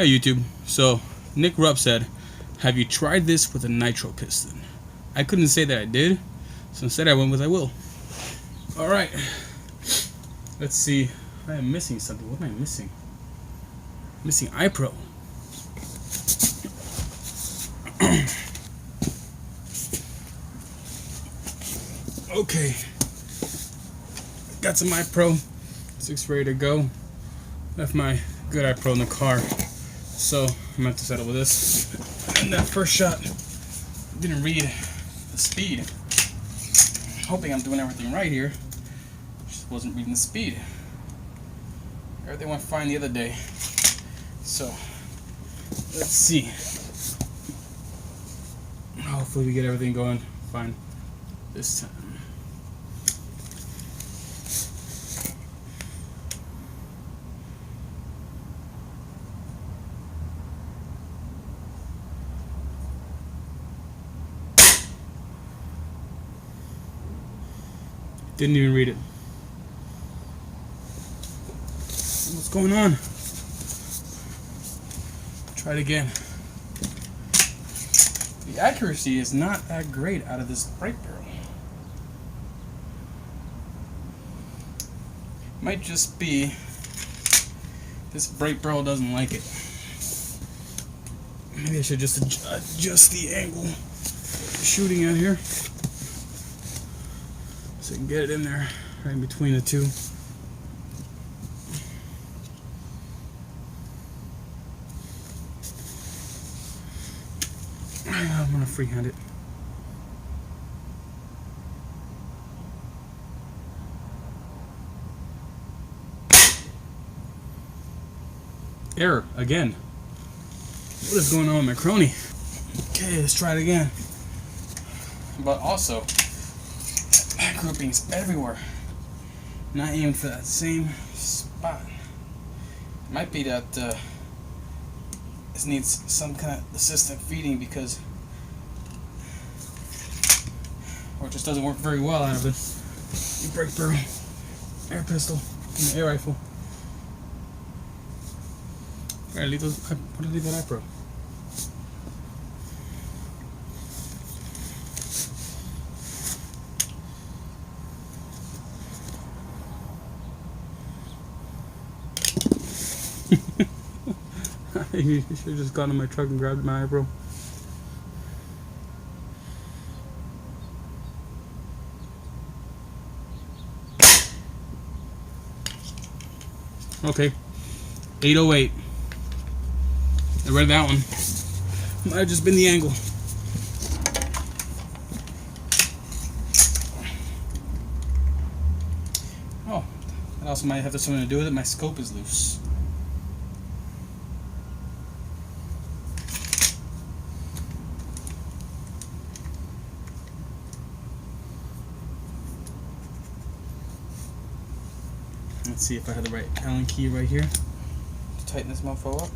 Hey YouTube, so Nick Rupp said, have you tried this with a nitro piston? I couldn't say that I did, so instead I went with I will. Alright, let's see. I am missing something. What am I missing? Missing iPro. Okay, got some iPro 6 ready to go. Left my good iPro in the car, so I'm going to settle with this. And that first shot didn't read the speed. Hoping I'm doing everything right here. Just wasn't reading the speed. Everything went fine the other day. So let's see. Hopefully we get everything going fine this time. Didn't even read it. What's going on? Try it again. The accuracy is not that great out of this brake barrel. Might just be this brake barrel doesn't like it. Maybe I should just adjust the angle shooting at here, so I can get it in there, right in between the two. I'm gonna freehand it. Error again. What is going on with my crony? Okay, let's try it again. But also, back groupings everywhere. Not aiming for that same spot. It might be that this needs some kind of assistant feeding, because, or it just doesn't work very well out of it. Brake barrel, air pistol, and air rifle. Alright, leave those. What did I leave that iPro? You should have just gone to my truck and grabbed my iPro. Okay, 808. I read that one. Might have just been the angle. Oh, that also might have something to do with it. My scope is loose. Let's see if I have the right Allen key right here to tighten this mofo up.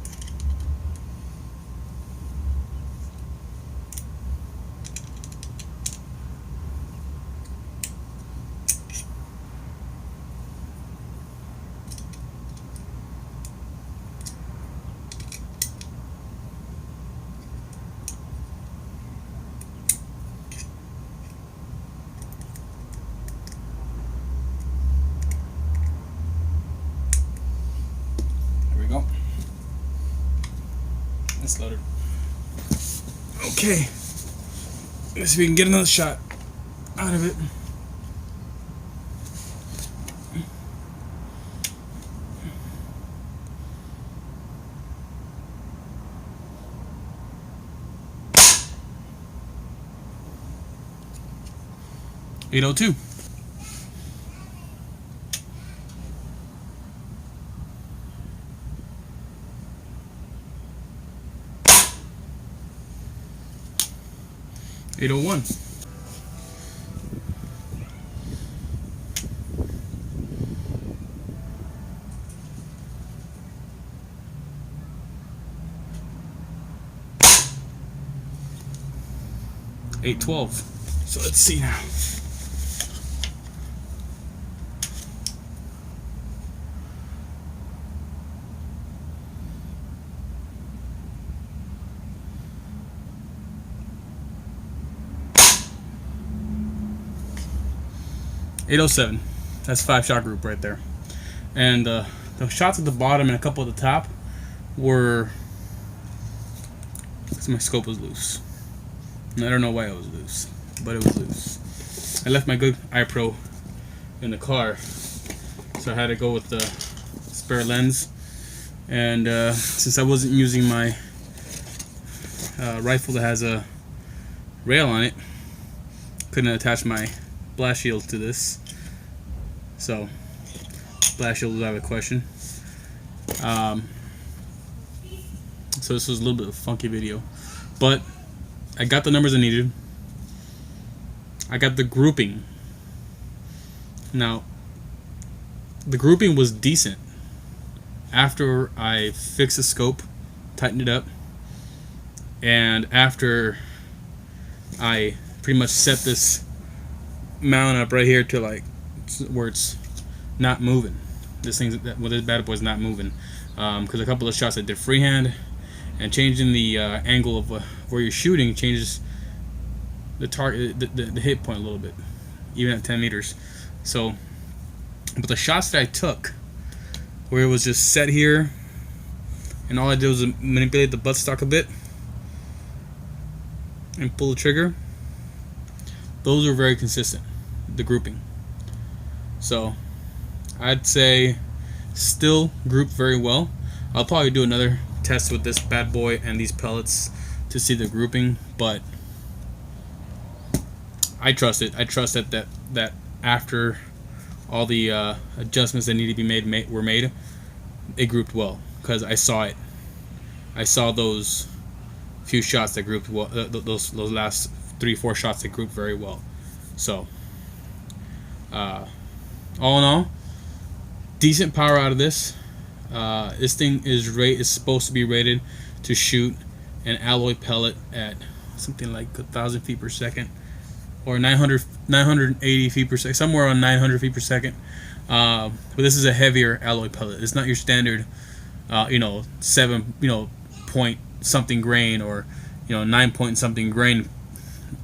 It's loaded. Okay, let's see if we can get another shot out of it. .802. .801. .812. So let's see now. 807. That's 5-shot group right there. And the shots at the bottom and a couple at the top were, because my scope was loose. And I don't know why it was loose, but it was loose. I left my good iPro in the car, so I had to go with the spare lens. And since I wasn't using my rifle that has a rail on it, couldn't attach my blast shield to this, so blast shield was out of the question. So this was a little bit of a funky video, but I got the numbers I needed. I got the grouping. Now the grouping was decent after I fixed the scope, tightened it up, and after I pretty much set this mount up right here to like where it's not moving. This bad boy's not moving, because a couple of shots I did freehand, and changing the angle of where you're shooting changes the target, the hit point a little bit, even at 10 meters. So, but the shots that I took, where it was just set here, and all I did was manipulate the buttstock a bit and pull the trigger, those are very consistent, the grouping. So I'd say still grouped very well. I'll probably do another test with this bad boy and these pellets to see the grouping, but I trust it. I trust that after all the adjustments that need to be made were made, it grouped well, because I saw it. I saw those few shots that grouped well, those last 3-4 shots that grouped very well. So all in all, decent power out of this. This thing is supposed to be rated to shoot an alloy pellet at something like 1,000 feet per second, or 980 feet per second, somewhere on 900 feet per second. But this is a heavier alloy pellet. It's not your standard, 7 point something grain, or 9 point something grain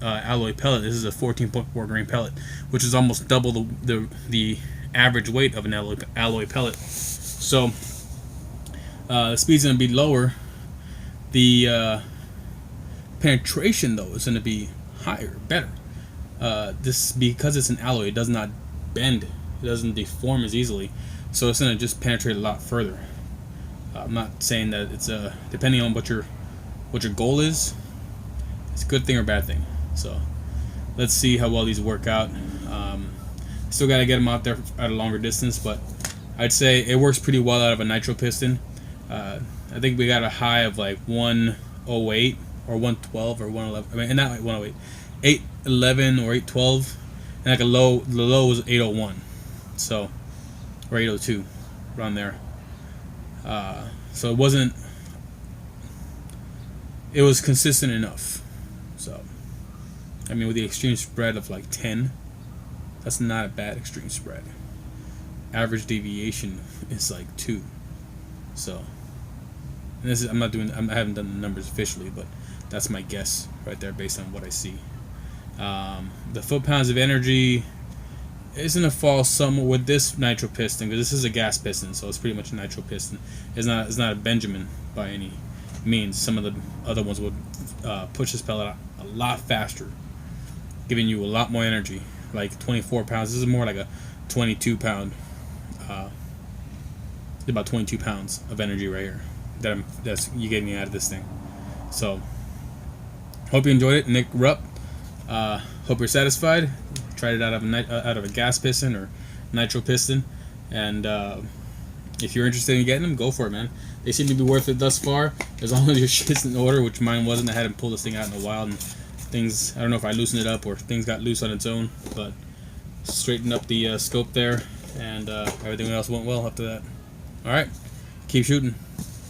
alloy pellet. This is a 14.4 grain pellet, which is almost double the average weight of an alloy pellet. So the speed's going to be lower. The penetration though is going to be higher, better. This, because it's an alloy, it does not bend, it doesn't deform as easily, so it's going to just penetrate a lot further. I'm not saying that it's depending on what your goal is, it's a good thing or bad thing. So let's see how well these work out. Still got to get them out there at a longer distance, but I'd say it works pretty well out of a nitro piston. I think we got a high of like 108 or 112 or 111. I mean, not like 108, 811 or 812, and like the low was 801, so, or 802, around there. So it was consistent enough. So I mean, with the extreme spread of like 10, that's not a bad extreme spread. Average deviation is like 2. So, and this is, I haven't done the numbers officially, but that's my guess right there based on what I see. The foot-pounds of energy is going to fall somewhere with this nitro piston, because this is a gas piston, so it's pretty much a nitro piston. It's not a Benjamin by any means. Some of the other ones would push this pellet out a lot faster, giving you a lot more energy, like 24 pounds. This is more like a 22 pound, about 22 pounds of energy right here that's you getting me out of this thing. So hope you enjoyed it. Nick Rupp. Hope you're satisfied. Tried it out of a gas piston or nitro piston, and if you're interested in getting them, go for it, man. They seem to be worth it thus far, as long as your shit's in order, which mine wasn't. I hadn't pulled this thing out in a while, and things, I don't know if I loosened it up or things got loose on its own, but straightened up the scope there, and everything else went well after that. Alright, keep shooting.